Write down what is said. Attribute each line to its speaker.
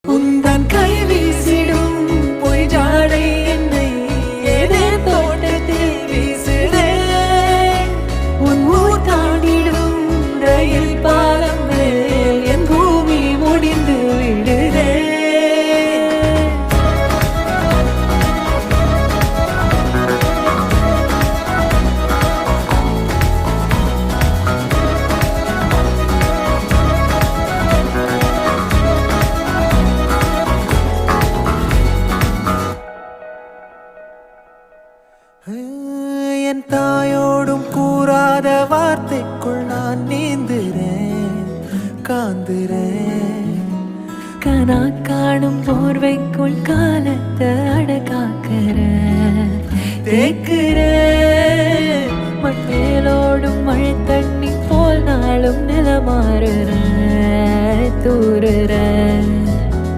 Speaker 1: உந்தன் கை வீசிடும் பொய் ஜாடை என்னை ஏதே தோட்டத்தில் வீசுதே. உன் ஊர் தாண்டிடும் ரயில் பாலம் மேல் என் பூமி முடிந்து விடுதே. என் தாயோடும் கூறாத வார்த்தைக்குள் நான் நீந்துறேன், காந்துறேன். கனா காணும் போர்வைக்குள் காலத்தை அடக்காக்கிற தேக்குறேன். மட்டேலோடும் மழை தண்ணி போல் நாளும் நிலமாறுற தூறுற.